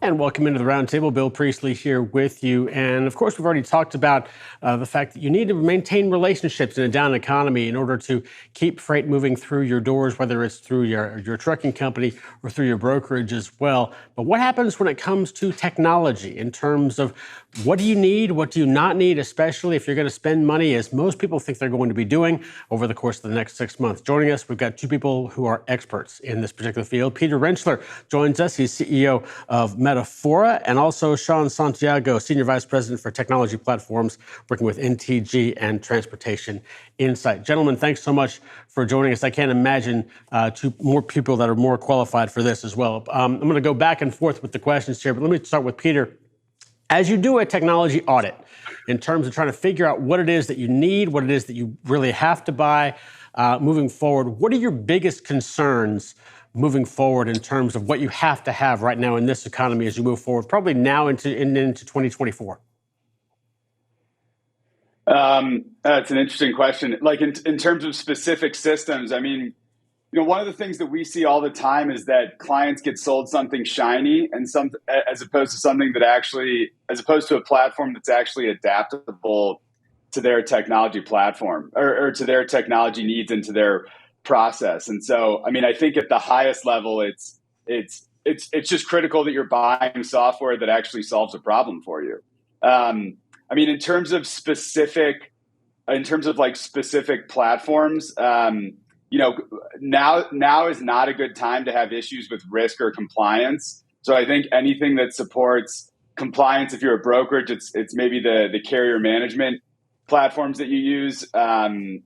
And welcome into the Roundtable. Bill Priestley here with you. And of course, we've already talked about the fact that you need to maintain relationships in a down economy in order to keep freight moving through your doors, whether it's through your trucking company or through your brokerage as well. But what happens when it comes to technology in terms of what do you need, what do you not need, especially if you're going to spend money, as most people think they're going to be doing over the course of the next 6 months? Joining us, we've got two people who are experts in this particular field. Peter Rentschler joins us. He's CEO of Fwnow, and also Sean Santiago, Senior Vice President for Technology Platforms, working with NTG and Transportation Insight. Gentlemen, thanks so much for joining us. I can't imagine two more people that are more qualified for this as well. I'm going to go back and forth with the questions here, but let me start with Peter. As you do a technology audit in terms of trying to figure out what it is that you need, what it is that you really have to buy moving forward, what are your biggest concerns moving forward in terms of what you have to have right now in this economy as you move forward, probably now into 2024? That's an interesting question. Like in terms of specific systems, I mean, one of the things that we see all the time is that clients get sold something shiny and as opposed to a platform that's actually adaptable to their technology platform or to their technology needs and to their process. And so, I mean, I think at the highest level, it's just critical that you're buying software that actually solves a problem for you. I mean, in terms of specific platforms, now is not a good time to have issues with risk or compliance. So I think anything that supports compliance, if you're a brokerage, it's maybe the carrier management platforms that you use. And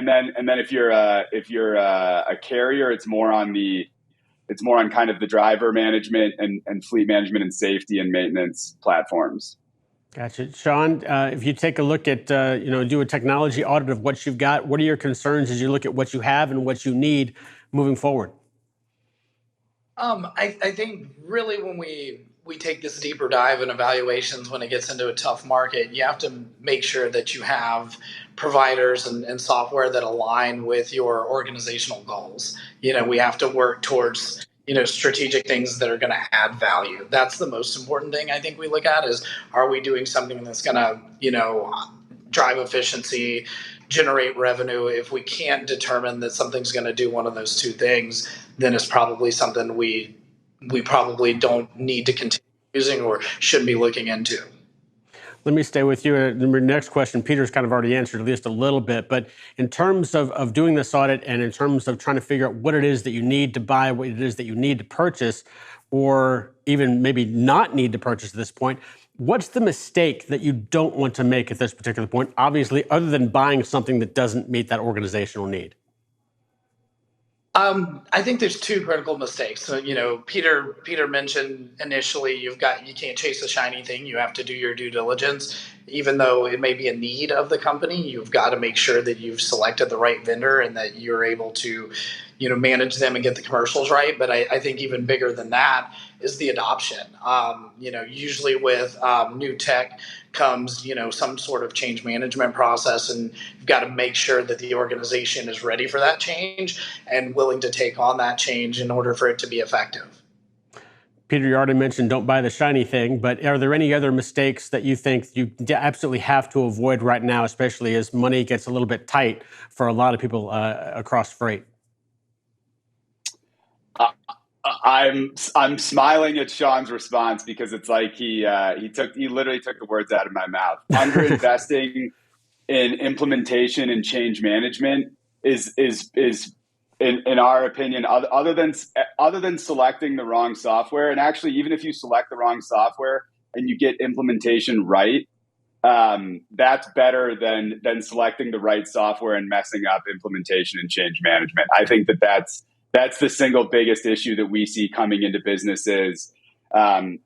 then if you're a carrier, it's more on kind of the driver management and fleet management and safety and maintenance platforms. Gotcha. Sean, if you take a look at, do a technology audit of what you've got, what are your concerns as you look at what you have and what you need moving forward? I think really when we take this deeper dive in evaluations, when it gets into a tough market, you have to make sure that you have providers and software that align with your organizational goals. We have to work towards strategic things that are going to add value. That's the most important thing I think we look at is, are we doing something that's going to, drive efficiency, generate revenue? If we can't determine that something's going to do one of those two things, then it's probably something we probably don't need to continue using or should be looking into. Let me stay with you. The next question, Peter's kind of already answered at least a little bit, but in terms of doing this audit and in terms of trying to figure out what it is that you need to buy, what it is that you need to purchase, or even maybe not need to purchase at this point, what's the mistake that you don't want to make at this particular point, obviously, other than buying something that doesn't meet that organizational need? I think there's two critical mistakes. So, Peter mentioned initially you can't chase a shiny thing. You have to do your due diligence. Even though it may be a need of the company, you've got to make sure that you've selected the right vendor and that you're able to, manage them and get the commercials right. But I think even bigger than that is the adoption. Usually with new tech comes, some sort of change management process, and you've got to make sure that the organization is ready for that change and willing to take on that change in order for it to be effective. Peter, you already mentioned don't buy the shiny thing, but are there any other mistakes that you think you absolutely have to avoid right now, especially as money gets a little bit tight for a lot of people across freight? I'm smiling at Sean's response because it's like he literally took the words out of my mouth. Underinvesting in implementation and change management is in our opinion, other than selecting the wrong software, and actually even if you select the wrong software and you get implementation right, that's better than selecting the right software and messing up implementation and change management. I think that's the single biggest issue that we see coming into businesses,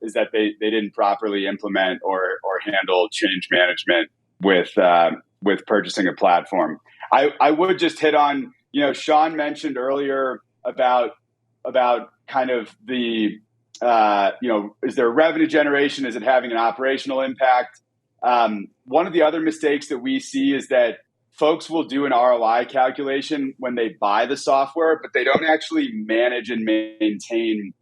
is that they didn't properly implement or handle change management with purchasing a platform. I would just hit on, Sean mentioned earlier about kind of the, is there revenue generation? Is it having an operational impact? One of the other mistakes that we see is that folks will do an ROI calculation when they buy the software, but they don't actually manage and maintain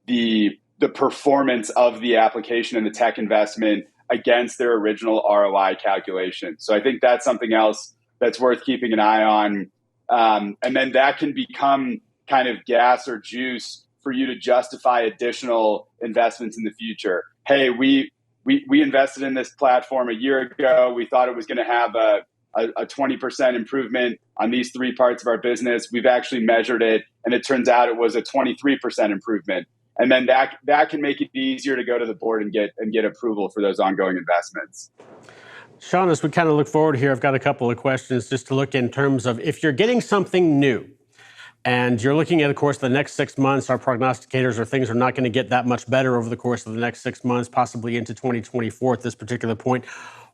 the the performance of the application and the tech investment against their original ROI calculation. So I think that's something else that's worth keeping an eye on. And then that can become kind of gas or juice for you to justify additional investments in the future. Hey, we invested in this platform a year ago. We thought it was going to have a 20% improvement on these three parts of our business. We've actually measured it, and it turns out it was a 23% improvement. And then that can make it easier to go to the board and get approval for those ongoing investments. Sean, as we kind of look forward here, I've got a couple of questions just to look in terms of if you're getting something new and you're looking at, of course, the next 6 months, our prognosticators or things are not going to get that much better over the course of the next 6 months, possibly into 2024 at this particular point.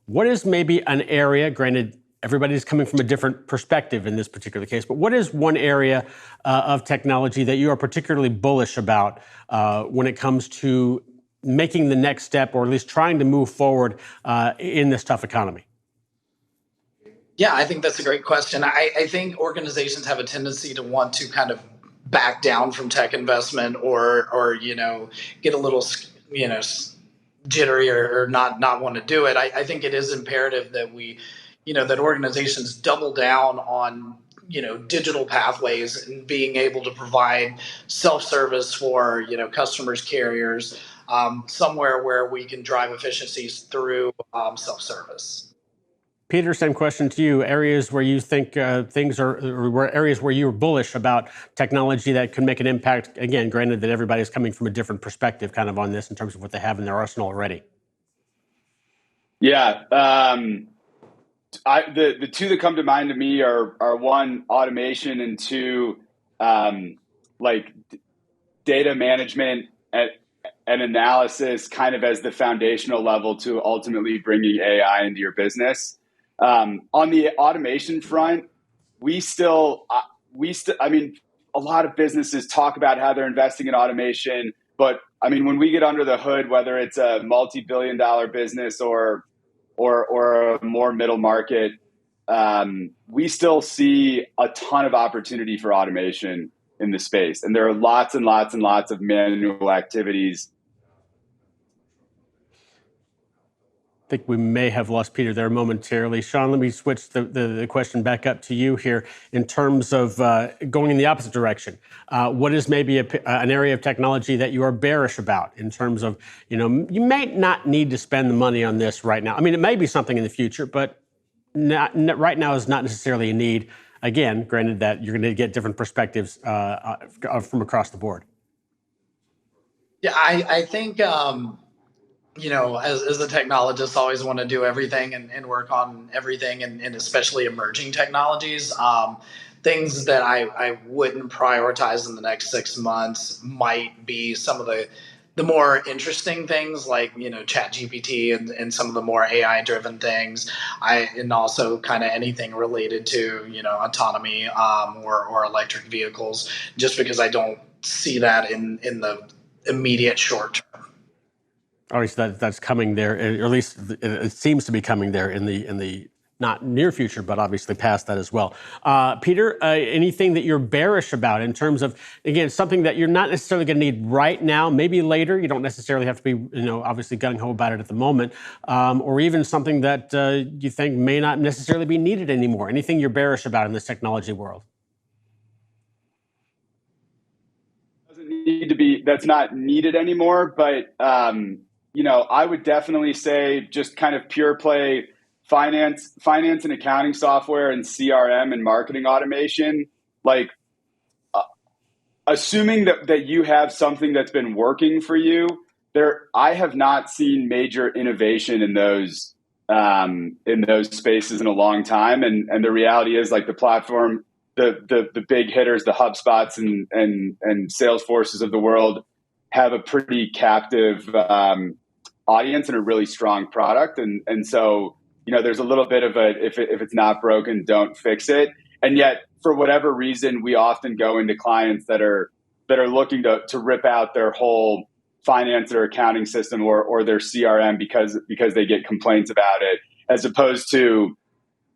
What is maybe an area, granted, everybody's coming from a different perspective in this particular case, but what is one area of technology that you are particularly bullish about when it comes to making the next step, or at least trying to move forward in this tough economy? Yeah, I think that's a great question. I think organizations have a tendency to want to kind of back down from tech investment or get a little, jittery or not want to do it. I think it is imperative that that organizations double down on, digital pathways and being able to provide self-service for, customers, carriers, somewhere where we can drive efficiencies through self-service. Peter, same question to you. Areas where you think things are, or areas where you're bullish about technology that could make an impact, again, granted that everybody's coming from a different perspective kind of on this in terms of what they have in their arsenal already. Yeah. The two that come to mind to me are one, automation, and two, like data management and analysis kind of as the foundational level to ultimately bringing AI into your business. On the automation front, I mean, a lot of businesses talk about how they're investing in automation, but I mean, when we get under the hood, whether it's a multi-billion-dollar business or a more middle market, we still see a ton of opportunity for automation in the space. And there are lots and lots and lots of manual activities. I think we may have lost Peter there momentarily. Sean, let me switch the question back up to you here in terms of going in the opposite direction. What is maybe an area of technology that you are bearish about in terms of, you may not need to spend the money on this right now. I mean, it may be something in the future, but right now is not necessarily a need. Again, granted that you're going to get different perspectives from across the board. Yeah, I think, as a technologist, I always want to do everything and work on everything, and especially emerging technologies. Things that I wouldn't prioritize in the next 6 months might be some of the more interesting things like, ChatGPT and some of the more AI-driven things. And also kind of anything related to, autonomy or electric vehicles, just because I don't see that in the immediate short term. Obviously, that's coming there, or at least it seems to be coming there in the not near future, but obviously past that as well. Peter, anything that you're bearish about in terms of, again, something that you're not necessarily going to need right now, maybe later. You don't necessarily have to be, obviously gung-ho about it at the moment, or even something that you think may not necessarily be needed anymore. Anything you're bearish about in this technology world? That's not needed anymore, but I would definitely say just kind of pure play finance and accounting software and CRM and marketing automation. Like assuming that you have something that's been working for you, I have not seen major innovation in those spaces in a long time. And the reality is, like, the platform, the big hitters, the HubSpots and Salesforces of the world have a pretty captive audience and a really strong product. And so, there's a little bit of if it's not broken, don't fix it. And yet, for whatever reason, we often go into clients that are looking to rip out their whole finance or accounting system or their CRM because they get complaints about it, as opposed to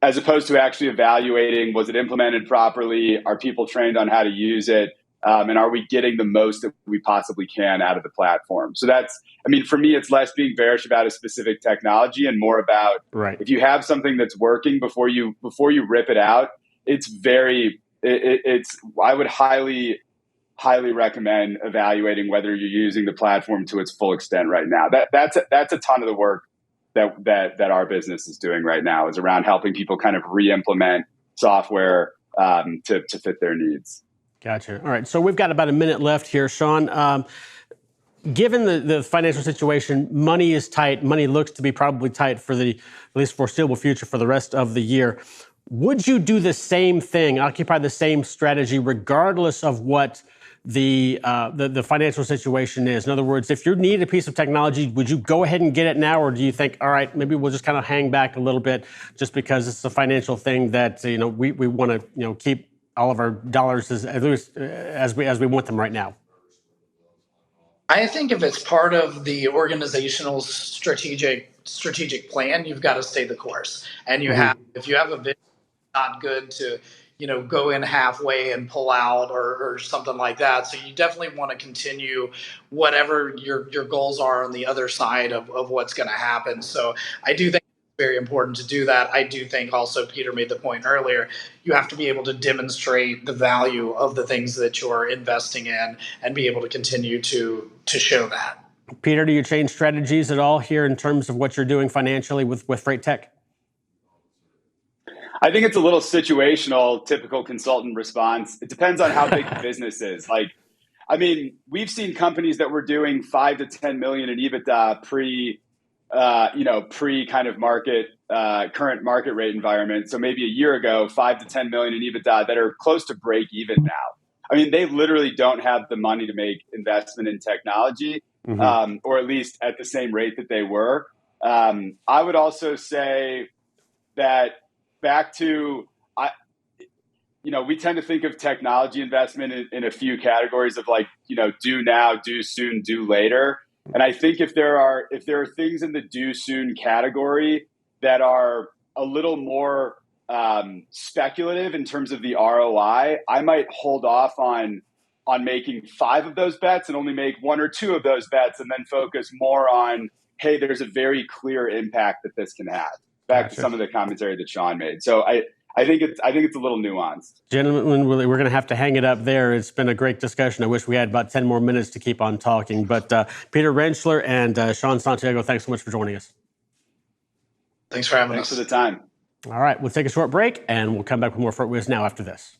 actually evaluating, was it implemented properly? Are people trained on how to use it? And are we getting the most that we possibly can out of the platform? So that's, I mean, for me, it's less being bearish about a specific technology and more about if you have something that's working before you rip it out, I would highly recommend evaluating whether you're using the platform to its full extent right now. That's a ton of the work that our business is doing right now, is around helping people kind of re-implement software to fit their needs. Gotcha. All right. So we've got about a minute left here, Sean. Given the financial situation, money is tight. Money looks to be probably tight for the at least foreseeable future for the rest of the year. Would you do the same thing, occupy the same strategy, regardless of what the financial situation is? In other words, if you need a piece of technology, would you go ahead and get it now, or do you think, all right, maybe we'll just kind of hang back a little bit, just because it's a financial thing that we want to keep all of our dollars as we want them right now? I think if it's part of the organizational strategic plan, you've got to stay the course. And if you have a vision, not good to go in halfway and pull out or something like that. So you definitely want to continue whatever your goals are on the other side of what's going to happen. So I do think it's very important to do that. I do think also, Peter made the point earlier, you have to be able to demonstrate the value of the things that you're investing in and be able to continue to show that. Peter, do you change strategies at all here in terms of what you're doing financially with Freight Tech? I think it's a little situational, typical consultant response. It depends on how big the business is. We've seen companies that were doing 5 to 10 million in EBITDA pre kind of current market rate environment. So maybe a year ago, 5 to 10 million in EBITDA that are close to break even now. They literally don't have the money to make investment in technology, or at least at the same rate that they were. I would also say that back to, we tend to think of technology investment in a few categories of do now, do soon, do later. And I think if there are things in the do soon category that are a little more speculative in terms of the ROI, I might hold off on making 5 of those bets and only make 1 or 2 of those bets, and then focus more on, hey, there's a very clear impact that this can have. Back to some of the commentary that Sean made. So I think it's a little nuanced. Gentlemen, we're going to have to hang it up there. It's been a great discussion. I wish we had about 10 more minutes to keep on talking. But Peter Rentschler and Sean Santiago, thanks so much for joining us. Thanks for having us. Thanks for the time. All right, we'll take a short break, and we'll come back with more FreightWaves Now after this.